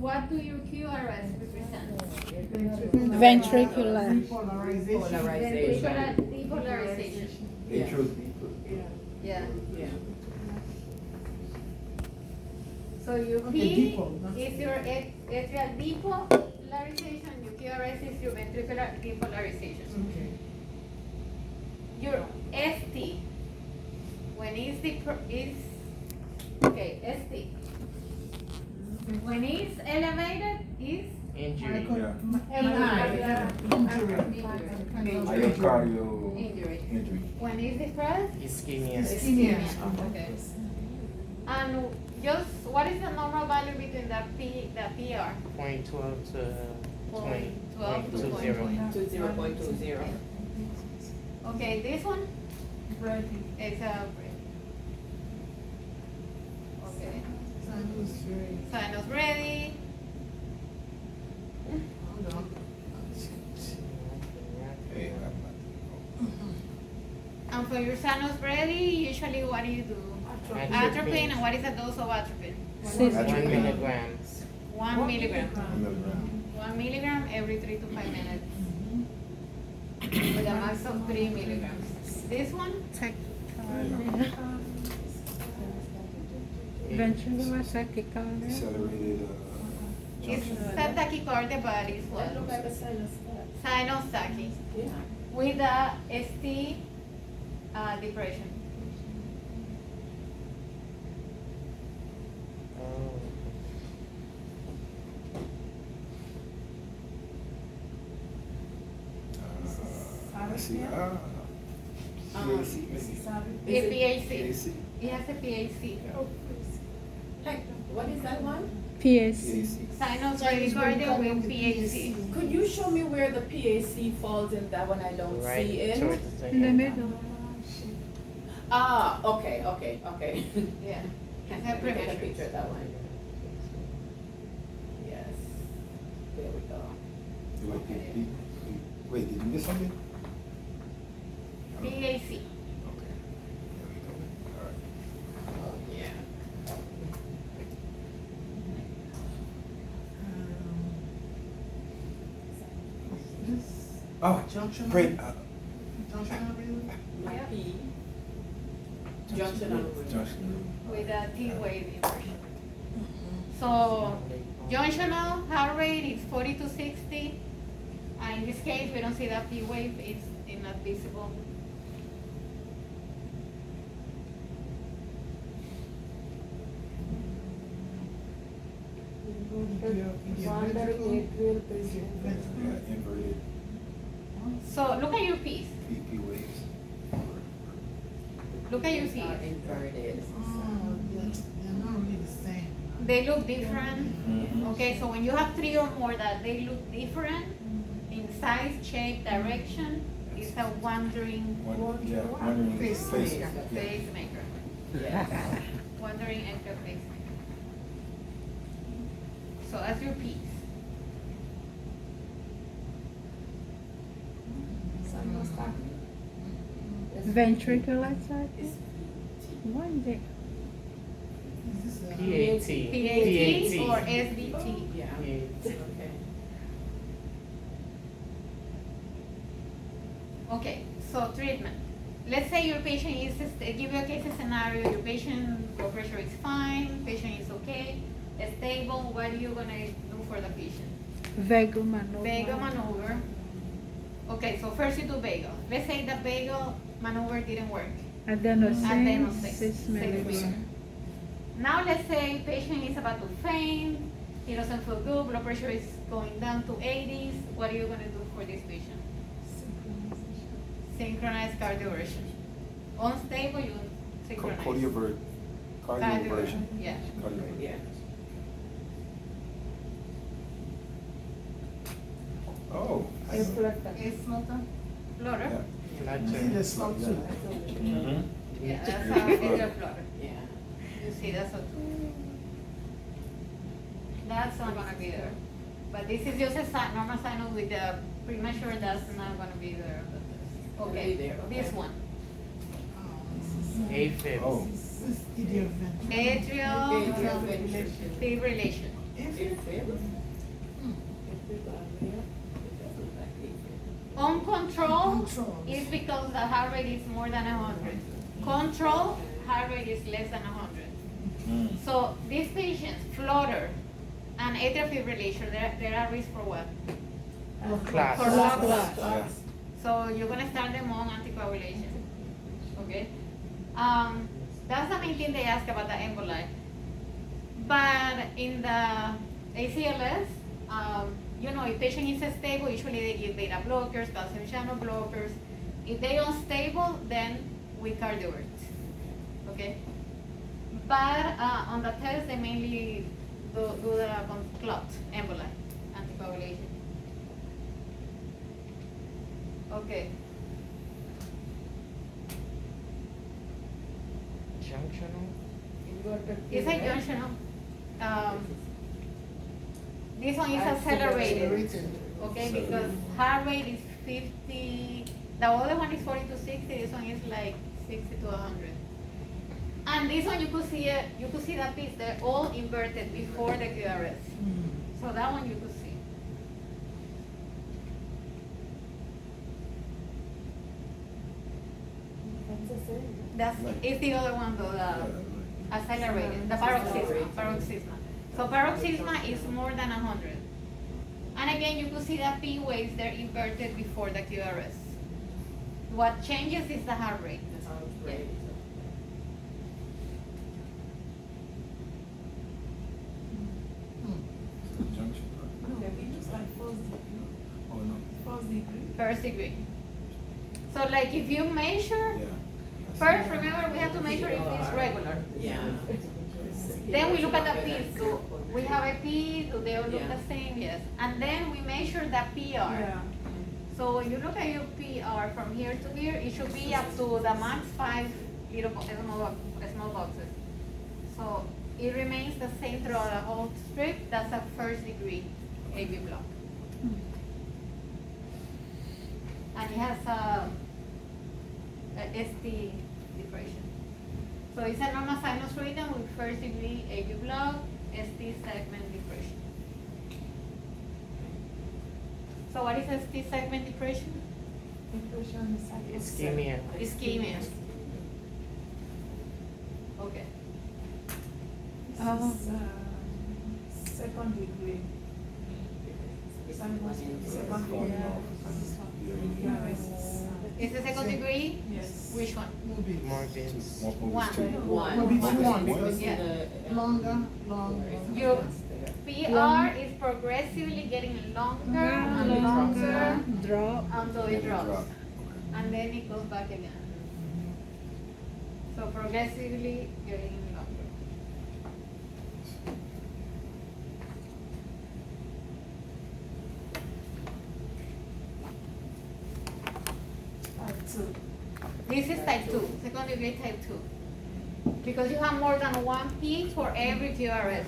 what do your QRS represent? Ventricular. Ventricular depolarization. Yeah. So your P is your atrial depolarization, your QRS is your ventricular depolarization. Your ST, when ST. When it's elevated, is Injury. injury. When it's depressed, Ischemia. okay. And just what is the normal value between the PR? 0.12 to 20. 12 to 0.20. 0.20. Okay, this one? It's a okay. Sinus ready. And for your sinus ready, usually what do you do? Atropine, and what is the dose of atropine? 1 milligram. 1 milligram. 1 milligram every 3 to 5 minutes. With a max of 3 milligrams. This one? Ventricular tachycardia. Accelerated. It's not tachycardia, but it's what? Sinus tachy. With a ST depression. I see. PAC maybe. A PAC. PAC. It has a PAC. What is that one? PAC. Sinus bradycardia with PAC. Could you show me where the PAC falls in that one? I don't Right see it. towards the In the end. middle. Ah, okay. Yeah. It's a Let me take a premature. picture of that one. Yes. There we go. Wait, did you miss something? PAC. Okay. There we go. All right. Yeah. Oh, great. Yeah. P. Junction on Junction. With a T-wave inversion. So, junctional heart rate is 40 to 60. And in this case, we don't see that P-wave, it's not visible. Yeah, inverted. So, look at your P's. PP waves. Look at your P's. inverted. They look different. Mhm. Okay, so when you have 3 or more that they look different in size, shape, direction, it's a wandering Wondering face. Yeah. pacemaker. Yeah. Wandering atrial pacemaker. So that's your P's. Ventricular tachy. One day. PAT. PAT or SVT. Yeah. PAT. Okay. Okay, so treatment. Let's say your patient is, give you a case scenario, your patient blood pressure is fine, patient is okay, stable, what are you gonna do for the patient? Vagal maneuver. Vagal maneuver. Okay, so first you do vagal. Let's say the vagal maneuver didn't work. Adenosine. Adenosine, 6 milligrams. Now let's say patient is about to faint, he doesn't feel good, blood pressure is going down to 80s. What are you gonna do for this patient? Synchronized cardioversion. Unstable, you synchronize. Cardioversion. Cardioversion. Yeah. Cardioversion. Yeah. Oh. I It's know. flutter. Flutter? Flutter. Mhm. Yeah, that's how it's a flutter. Yeah. You see, that's what. That's not gonna be there. But this is just a normal signal with the premature, that's not gonna be there. Okay, Be there, okay. this one. AFib. Oh. Atrial Atrial fibrillation. Uncontrolled is because the heart rate is more than 100. Control, heart rate is less than 100. So these patients, flutter and atrial fibrillation, they're at risk for what? Class. For lung Class. clots. So you're gonna start them on anticoagulation. Okay? That's the main thing they ask about the emboli. But in the ACLS, if patient is stable, usually they give beta blockers, calcium channel blockers. If they unstable, then we cardiovert. Okay? But on the test, they mainly do the clot, emboli, anticoagulation. Okay. Junctional? It's a junctional. This one is accelerated. Okay, because heart rate is 50. The other one is 40 to 60. This one is like 60 to 100. And this one you could see it. You could see that piece. They're all inverted before the QRS. So that one you could see. That's it's the other one though. The accelerated. The paroxysma. So paroxysma is more than 100. And again, you could see that P waves, they're inverted before the QRS. What changes is the heart rate. Yeah. Junction. Oh, no. First degree. So like if you measure, Yeah. first remember we have to measure if it's regular. Then we look at the P. So we have a P, do they all look the same? Yes. And then we measure the PR. So when you look at your PR from here to here, it should be up to the max 5 little small boxes. So it remains the same throughout the whole strip. That's a first degree AV block. And it has a ST depression. So it's a normal sinus rhythm with first degree AV block, ST segment depression. So what is ST segment depression? Ischemia. Ischemia. Okay. Second degree. Is the second degree? Yes. Which one? Morgan's. One. Will be 2-1 because Yeah. longer. Your PR is progressively getting longer and longer Drop. until it drops. And then it goes back again. So progressively getting longer. This is type 2, second degree type 2. Because you have more than one P for every QRS.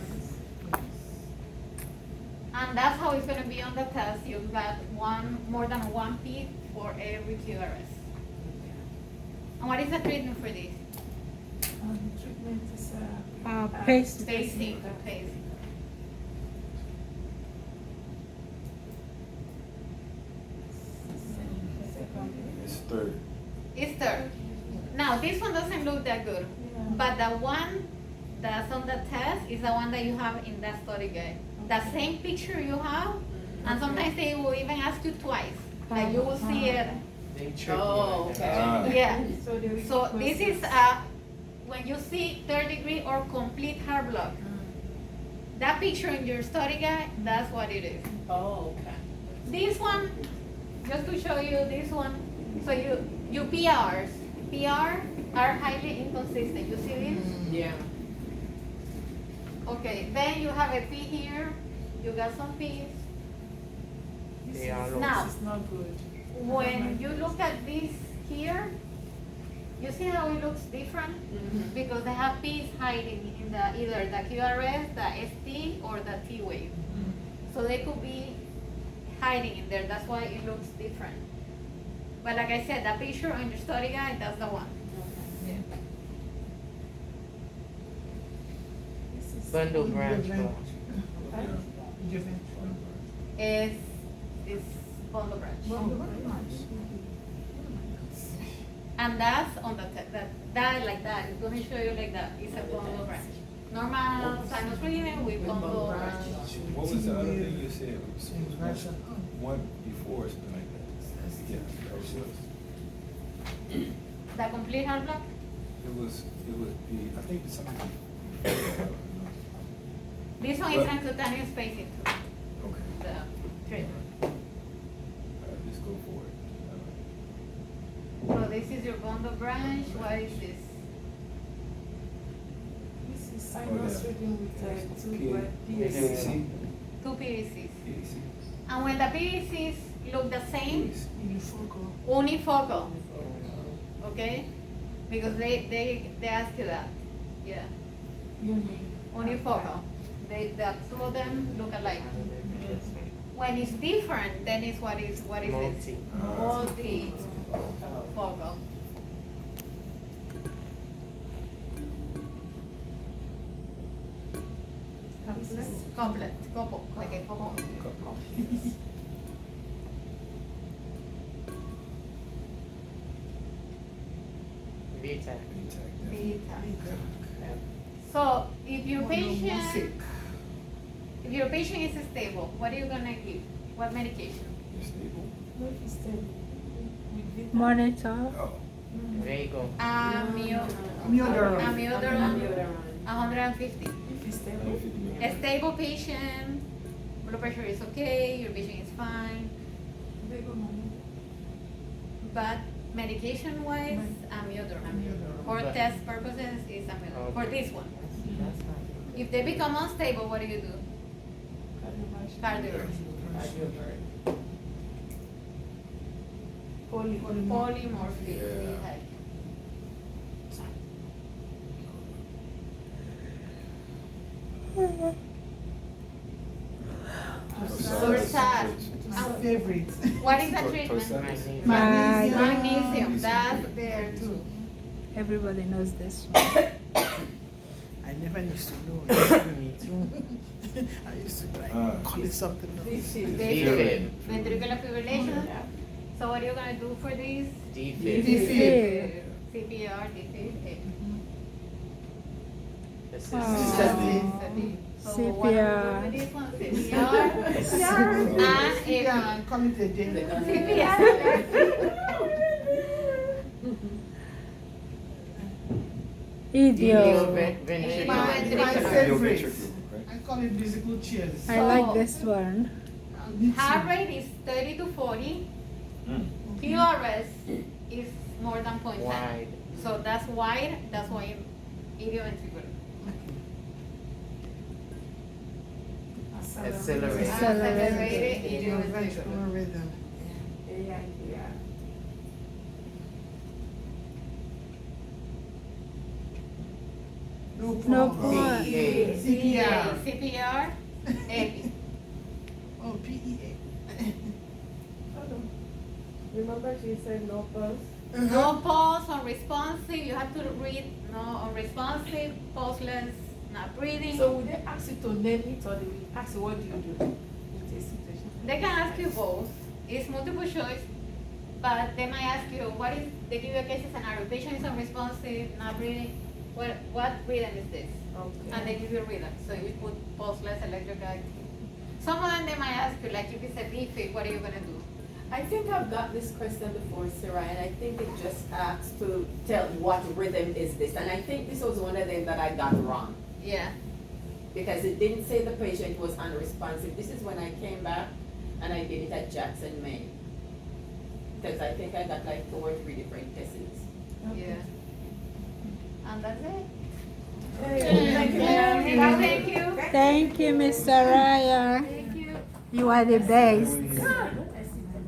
And that's how it's going to be on the test. You've got more than one P for every QRS. And what is the treatment for this? Treatment is Pace. Pacing. It's third. It's third. Now, this one doesn't look that good. But the one that's on the test is the one that you have in that study guide. The same picture you have, and sometimes they will even ask you twice. Like you will see it. They trick Oh, me. okay. Yeah. So So this is when you see third degree or complete heart block. That picture in your study guide, that's what it is. Oh, okay. This one, just to show you this one, so you PR are highly inconsistent. You see this? Yeah. Okay, then you have a P here, you got some P's. They are low. Now, It's not good. when you look at this here, you see how it looks different? Because they have P's hiding in either the QRS, the ST, or the T wave. So they could be hiding in there, that's why it looks different. But like I said, the picture on your study guide, that's the one. Yeah. Bundle branch block. is bundle branch. And that's on the that like that. It's going to show you like that. It's a bundle branch. Normal sinus reading with bundle branch. What was the other thing you said? It was one before or something like that? Yeah, that was yours. The complete heart block. It was the, I think it's something before that, I don't know. This one is transcutaneous spacing too. Okay. The treatment. Let's go for it. So this is your bundle branch. What is this? This is sinus reading with PAC. Two PVCs. PAC. And when the PVCs look the same, unifocal. unifocal. Okay? Because they ask you that. Yeah. Unifocal. The two of them look alike. When it's different, then it's what is Multi. it? Multifocal. Couple, like a couple. Beta. Beta. So if your patient is stable, what are you gonna give? What medication? Monitor. Oh. Vago. Amiodarone, 150. A stable patient, blood pressure is okay, your vision is fine, but medication-wise, amiodarone. For test purposes, is amiodarone. For this one. That's fine. If they become unstable, what do you do? Cardioversion. Polymorphic. Yeah. Sursat. Favorite. What is the treatment? Magnesium. Magnesium. That's there too. Everybody knows this one. I never used to know. Me too. I used to like call it This- something else. Defib. Ventricular fibrillation. So what are you gonna do for these? Defib. Defib. CPR, defib. This is Oh. So what are we doing with this one? CPR. Yeah, call it a day. Idio. Ventricular. My Your favorite. ventricle, right? I call it musical chairs. I like this one. Heart rate is 30 to 40. QRS is more than 0.10. Wide. So that's wide, that's why idioventricular. Accelerate. Accelerated idioventricular. Ventricular rhythm. No problem. point. CPR. CPR, epi. Oh, PEA. Remember she said no pulse? No pulse, unresponsive, you have to read no unresponsive, pulseless, not breathing. So would they ask you to name it or they will ask you what do you do in this situation? They can ask you both. It's multiple choice, but they might ask you, what is, they give you a case scenario, patient is unresponsive, not breathing, what rhythm is this? And they give you a rhythm, so you put pulseless, electric active. Some of them they might ask you, like if it's a defib, what are you gonna do? I think I've got this question before, Sarah, and I think it just asks to tell what rhythm is this. And I think this was one of them that I got wrong, Yeah. because it didn't say the patient was unresponsive. This is when I came back and I did it at Jackson, Maine. Because I think I got like 2 or 3 different tests. Yeah. And that's it. Thank you, ma'am. Thank you. Thank you, Miss Saraya. Thank you. You are the best.